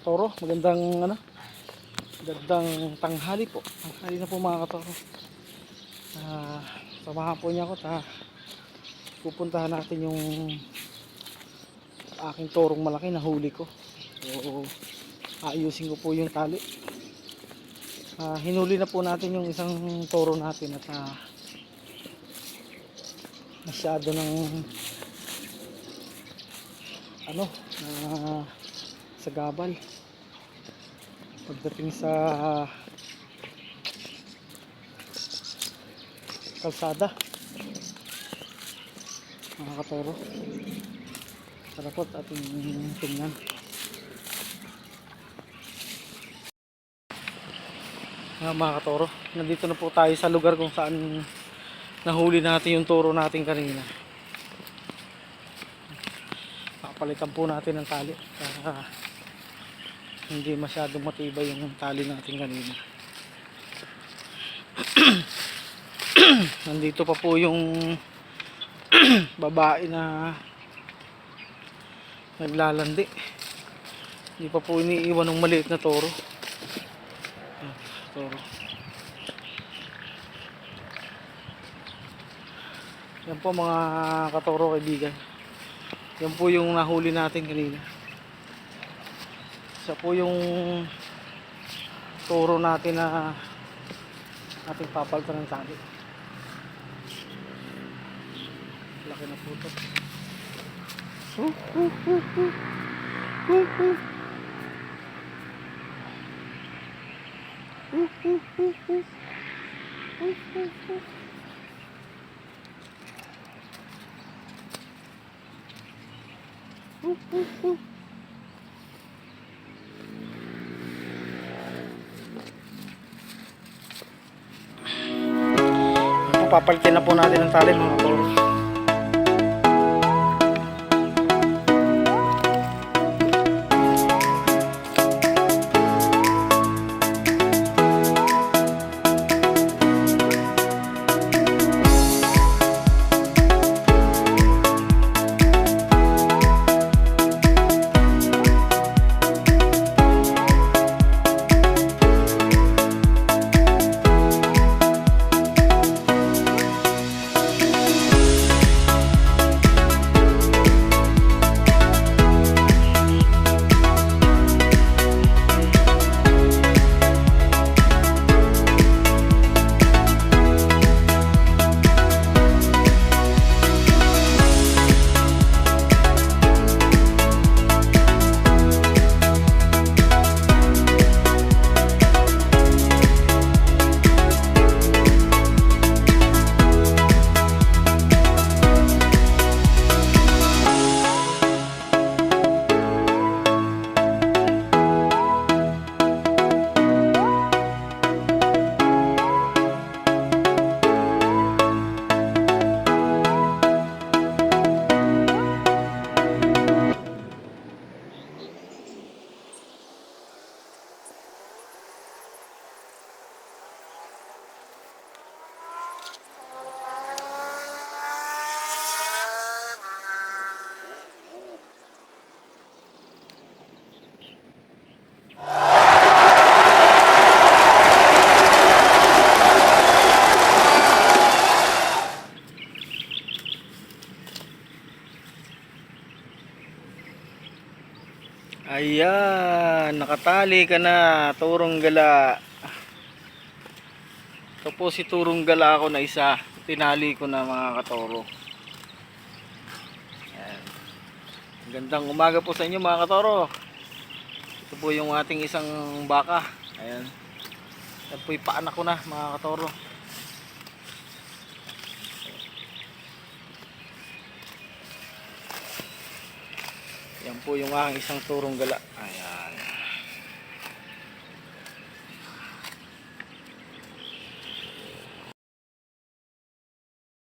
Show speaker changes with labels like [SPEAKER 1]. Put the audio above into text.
[SPEAKER 1] katoro, magandang tanghali po. Tanghali na po mga katoro. Samahan po niya ako pupuntahan natin yung aking torong malaki na huli ko. So, ayusin ko po yung tali. Hinuli na po natin yung isang toro natin at masyado ng sa gabal pagdating sa kalsada mga katoro. Tara po at ating tingnan. Mga katoro, nandito na po tayo sa lugar kung saan nahuli natin yung toro natin kanina. Papalitan po natin ng tali para hindi masyadong matibay yung tali natin kanina. Nandito pa po yung babae na naglalandi. Hindi pa po iniiwan ng maliit na toro. Yan po mga katoro kaibigan. Yan po yung nahuli natin kanina. Siya po yung toro natin na ating papalitan ng tali. Laki na po ito. Papalitin na po natin ang tali mga toro. Ayan, nakatali ka na, turong gala. Ito po si turong gala ko na isa. Tinali ko na mga katoro. Ayan. Gandang umaga po sa inyo mga katoro. Ito po yung ating isang baka. Ayan. Ito po ipaanak ko na mga katoro. Yan po yung aking isang turong gala. Ayan.